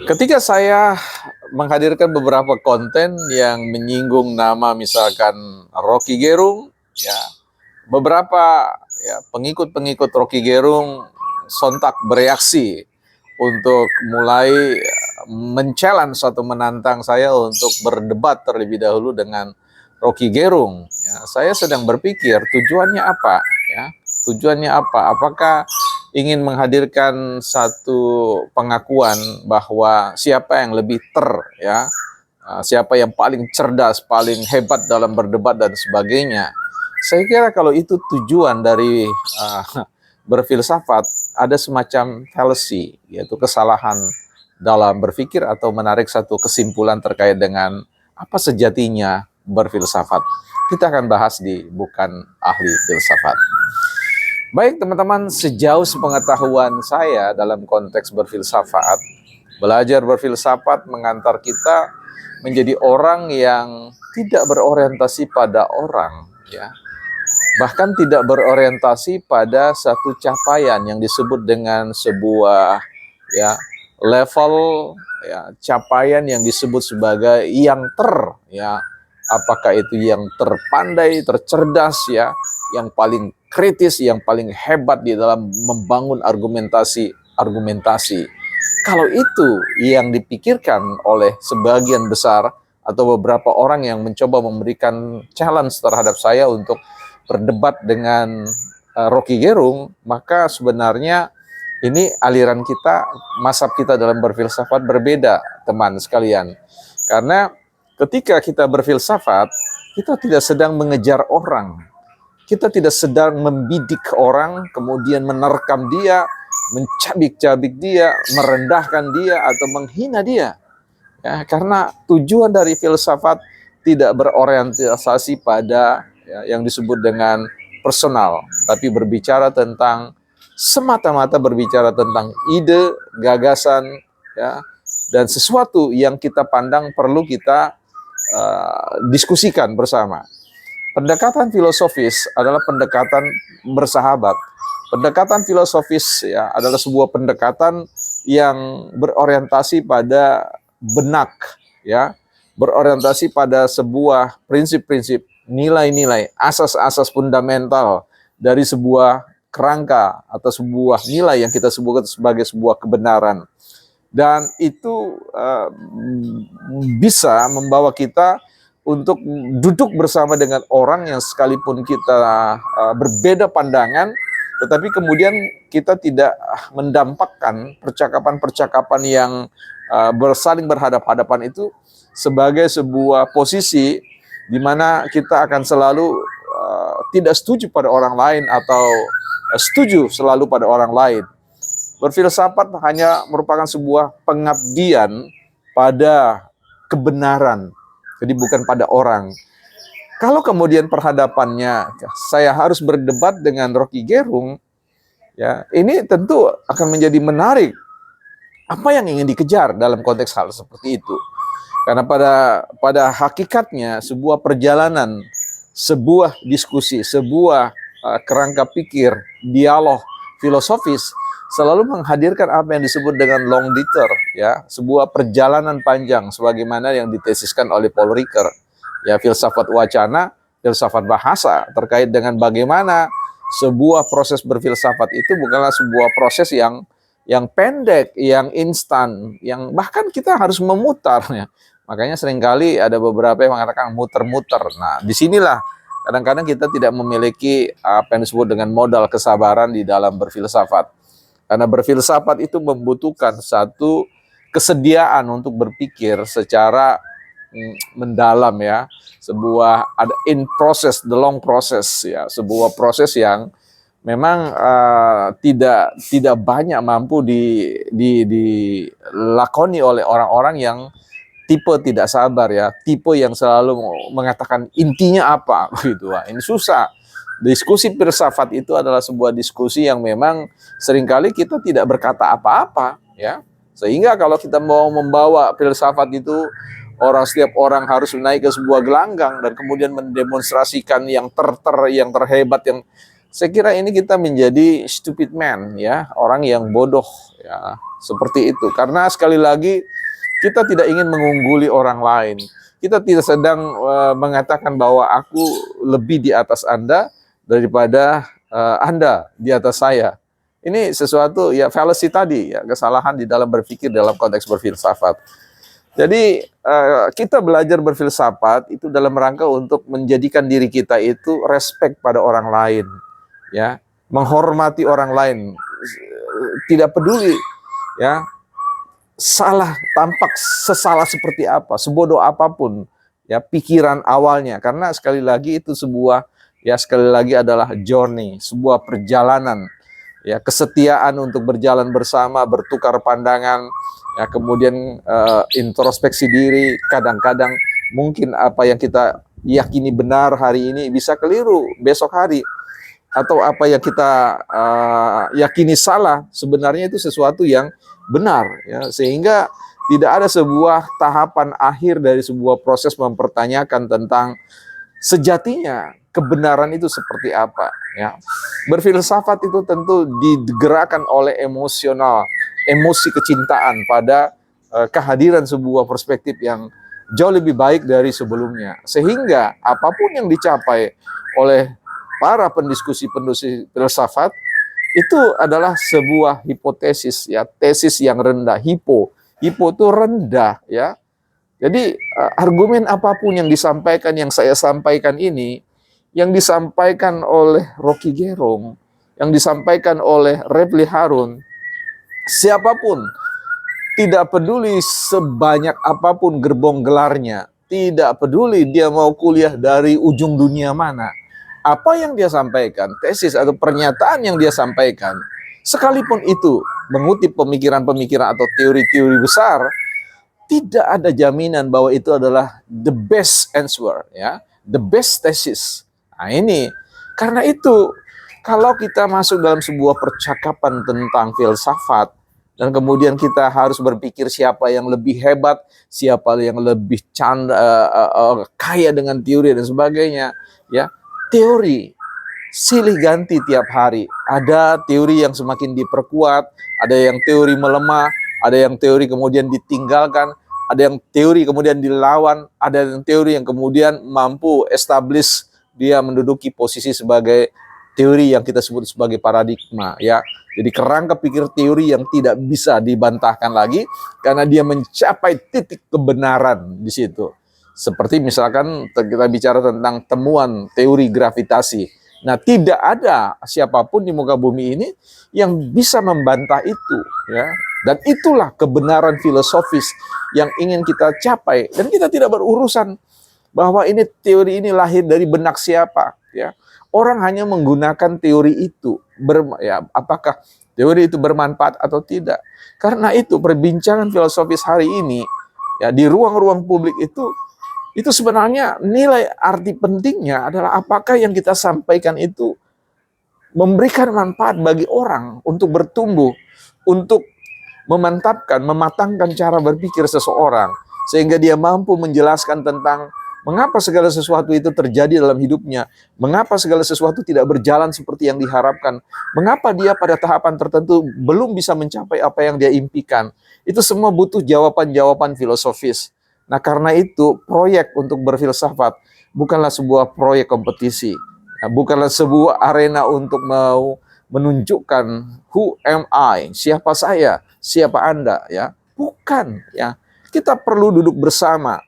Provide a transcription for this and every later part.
Ketika saya menghadirkan beberapa konten yang menyinggung nama misalkan Rocky Gerung, ya beberapa pengikut-pengikut Rocky Gerung sontak bereaksi untuk mulai men-challenge atau menantang saya untuk berdebat terlebih dahulu dengan Rocky Gerung. Ya, saya sedang berpikir tujuannya apa? Ya, tujuannya apa? Apakah ingin menghadirkan satu pengakuan bahwa siapa yang lebih ya, siapa yang paling cerdas, paling hebat dalam berdebat dan sebagainya. Saya kira kalau itu tujuan dari berfilsafat, ada semacam fallacy, yaitu kesalahan dalam berpikir atau menarik satu kesimpulan terkait dengan apa sejatinya berfilsafat. Kita akan bahas di Bukan Ahli Filsafat. Baik teman-teman, sejauh sepengetahuan saya dalam konteks berfilsafat, belajar berfilsafat mengantar kita menjadi orang yang tidak berorientasi pada orang, ya. Bahkan tidak berorientasi pada satu capaian yang disebut dengan sebuah ya level ya capaian yang disebut sebagai yang ya. Apakah itu yang terpandai, tercerdas ya, yang paling kritis, yang paling hebat di dalam membangun argumentasi. Kalau itu yang dipikirkan oleh sebagian besar atau beberapa orang yang mencoba memberikan challenge terhadap saya untuk berdebat dengan Rocky Gerung, maka sebenarnya ini aliran kita, mazhab kita dalam berfilsafat berbeda, teman sekalian. Karena ketika kita berfilsafat, kita tidak sedang mengejar orang. Kita tidak sedang membidik orang, kemudian menerkam dia, mencabik-cabik dia, merendahkan dia, atau menghina dia. Ya, karena tujuan dari filsafat tidak berorientasi pada yang disebut dengan personal, tapi berbicara tentang semata-mata berbicara tentang ide, gagasan, ya, dan sesuatu yang kita pandang perlu kita diskusikan bersama. Pendekatan filosofis adalah pendekatan bersahabat. Pendekatan filosofis ya adalah sebuah pendekatan yang berorientasi pada benak, ya, berorientasi pada sebuah prinsip-prinsip, nilai-nilai, asas-asas fundamental dari sebuah kerangka atau sebuah nilai yang kita sebut sebagai sebuah kebenaran. Dan itu bisa membawa kita untuk duduk bersama dengan orang yang sekalipun kita berbeda pandangan, tetapi kemudian kita tidak mendampakkan percakapan-percakapan yang bersaling berhadap-hadapan itu sebagai sebuah posisi di mana kita akan selalu tidak setuju pada orang lain atau setuju selalu pada orang lain. Berfilsafat hanya merupakan sebuah pengabdian pada kebenaran, jadi bukan pada orang. Kalau kemudian perhadapannya saya harus berdebat dengan Rocky Gerung, ya ini tentu akan menjadi menarik. Apa yang ingin dikejar dalam konteks hal seperti itu? Karena pada hakikatnya sebuah perjalanan, sebuah diskusi, sebuah kerangka pikir, dialog filosofis selalu menghadirkan apa yang disebut dengan long detour, ya, sebuah perjalanan panjang sebagaimana yang ditesiskan oleh Paul Ricoeur, ya, filsafat wacana, filsafat bahasa, terkait dengan bagaimana sebuah proses berfilsafat itu bukanlah sebuah proses yang pendek, yang instan, yang bahkan kita harus memutar, ya. Makanya seringkali ada beberapa yang mengatakan muter-muter. Nah, disinilah kadang-kadang kita tidak memiliki apa yang disebut dengan modal kesabaran di dalam berfilsafat. Karena berfilsafat itu membutuhkan satu kesediaan untuk berpikir secara mendalam, ya. Sebuah ada in process, the long process, ya. Sebuah proses yang memang tidak banyak mampu dilakoni oleh orang-orang yang tipe tidak sabar, ya, tipe yang selalu mengatakan intinya apa gitu. Wah, ini susah. Diskusi filsafat itu adalah sebuah diskusi yang memang seringkali kita tidak berkata apa-apa, ya. Sehingga kalau kita mau membawa filsafat itu, setiap orang harus naik ke sebuah gelanggang dan kemudian mendemonstrasikan yang yang terhebat, yang Saya kira ini kita menjadi stupid man, ya, orang yang bodoh, ya, seperti itu. Karena sekali lagi kita tidak ingin mengungguli orang lain. Kita tidak sedang mengatakan bahwa aku lebih di atas Anda daripada Anda di atas saya. Ini sesuatu, ya, fallacy tadi, ya, kesalahan di dalam berpikir dalam konteks berfilsafat. Jadi kita belajar berfilsafat itu dalam rangka untuk menjadikan diri kita itu respect pada orang lain, ya, menghormati orang lain, tidak peduli, ya, salah, tampak sesalah seperti apa, sebodoh apapun, ya, pikiran awalnya, karena sekali lagi itu sebuah, ya, sekali lagi adalah journey, sebuah perjalanan, ya, kesetiaan untuk berjalan bersama, bertukar pandangan, ya, kemudian introspeksi diri. Kadang-kadang mungkin apa yang kita yakini benar hari ini bisa keliru besok hari, atau apa yang kita yakini salah sebenarnya itu sesuatu yang benar, ya, sehingga tidak ada sebuah tahapan akhir dari sebuah proses mempertanyakan tentang sejatinya kebenaran itu seperti apa, ya. Berfilsafat itu tentu digerakkan oleh emosi kecintaan pada kehadiran sebuah perspektif yang jauh lebih baik dari sebelumnya, sehingga apapun yang dicapai oleh para pendiskusi filsafat itu adalah sebuah hipotesis, ya, tesis yang rendah. Hipo itu rendah, ya. Jadi argumen apapun yang disampaikan, yang saya sampaikan ini, yang disampaikan oleh Rocky Gerung, yang disampaikan oleh Refli Harun, siapapun, tidak peduli sebanyak apapun gerbong gelarnya, tidak peduli dia mau kuliah dari ujung dunia mana, apa yang dia sampaikan, tesis atau pernyataan yang dia sampaikan, sekalipun itu mengutip pemikiran-pemikiran atau teori-teori besar, tidak ada jaminan bahwa itu adalah the best answer, ya, the best thesis. Nah ini, karena itu kalau kita masuk dalam sebuah percakapan tentang filsafat, dan kemudian kita harus berpikir siapa yang lebih hebat, siapa yang lebih kaya dengan teori dan sebagainya, ya, teori silih ganti tiap hari. Ada teori yang semakin diperkuat, ada yang teori melemah, ada yang teori kemudian ditinggalkan, ada yang teori kemudian dilawan, ada yang teori yang kemudian mampu establish, dia menduduki posisi sebagai teori yang kita sebut sebagai paradigma, ya. Jadi kerangka pikir teori yang tidak bisa dibantahkan lagi karena dia mencapai titik kebenaran di situ. Seperti misalkan kita bicara tentang temuan teori gravitasi. Nah, tidak ada siapapun di muka bumi ini yang bisa membantah itu, ya. Dan itulah kebenaran filosofis yang ingin kita capai, dan kita tidak berurusan bahwa ini teori ini lahir dari benak siapa, ya. Orang hanya menggunakan teori itu, ya, apakah teori itu bermanfaat atau tidak. Karena itu perbincangan filosofis hari ini, ya, di ruang-ruang publik itu sebenarnya nilai arti pentingnya adalah apakah yang kita sampaikan itu memberikan manfaat bagi orang untuk bertumbuh, untuk memantapkan, mematangkan cara berpikir seseorang, sehingga dia mampu menjelaskan tentang mengapa segala sesuatu itu terjadi dalam hidupnya, mengapa segala sesuatu tidak berjalan seperti yang diharapkan, mengapa dia pada tahapan tertentu belum bisa mencapai apa yang dia impikan. Itu semua butuh jawaban-jawaban filosofis. Nah, karena itu proyek untuk berfilsafat bukanlah sebuah proyek kompetisi, bukanlah sebuah arena untuk mau menunjukkan who am I, siapa saya, siapa Anda, ya. Bukan, ya. Kita perlu duduk bersama.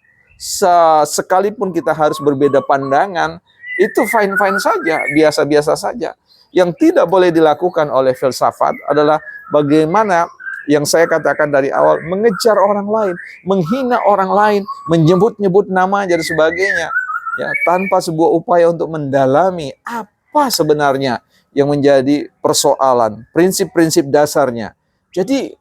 Sekalipun kita harus berbeda pandangan, itu fine-fine saja, biasa-biasa saja. Yang tidak boleh dilakukan oleh filsafat adalah bagaimana yang saya katakan dari awal, mengejar orang lain, menghina orang lain, menyebut-nyebut nama dan sebagainya, ya, tanpa sebuah upaya untuk mendalami apa sebenarnya yang menjadi persoalan, prinsip-prinsip dasarnya. Jadi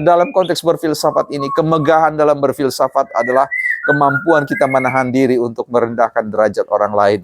dalam konteks berfilsafat ini, kemegahan dalam berfilsafat adalah kemampuan kita menahan diri untuk merendahkan derajat orang lain.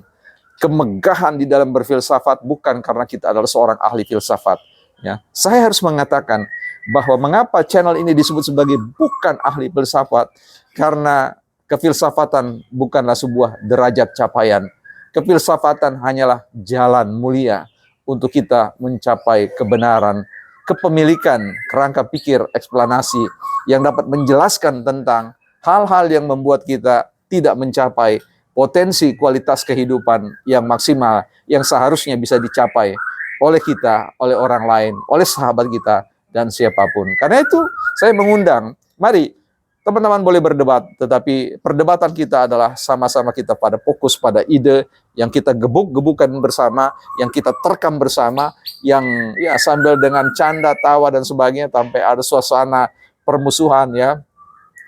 Kemegahan di dalam berfilsafat bukan karena kita adalah seorang ahli filsafat, ya. Saya harus mengatakan bahwa mengapa channel ini disebut sebagai bukan ahli filsafat, karena kefilsafatan bukanlah sebuah derajat capaian. Kefilsafatan hanyalah jalan mulia untuk kita mencapai kebenaran, kepemilikan, kerangka pikir, eksplanasi yang dapat menjelaskan tentang hal-hal yang membuat kita tidak mencapai potensi kualitas kehidupan yang maksimal, yang seharusnya bisa dicapai oleh kita, oleh orang lain, oleh sahabat kita, dan siapapun. Karena itu, saya mengundang, mari teman-teman boleh berdebat, tetapi perdebatan kita adalah sama-sama kita pada fokus pada ide yang kita gebuk-gebukan bersama, yang kita terkam bersama, yang ya sambil dengan canda, tawa, dan sebagainya, sampai ada suasana permusuhan ya.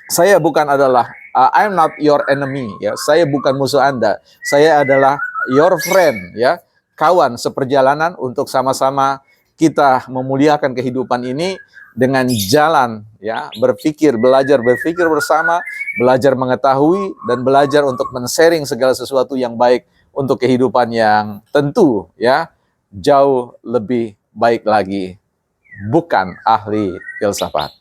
Saya bukan adalah, I'm not your enemy, ya. Saya bukan musuh Anda. Saya adalah your friend, ya. Kawan seperjalanan untuk sama-sama kita memuliakan kehidupan ini dengan jalan, ya, belajar berpikir bersama, belajar mengetahui, dan belajar untuk men-sharing segala sesuatu yang baik untuk kehidupan yang tentu, ya, jauh lebih baik lagi. Bukan ahli filsafat.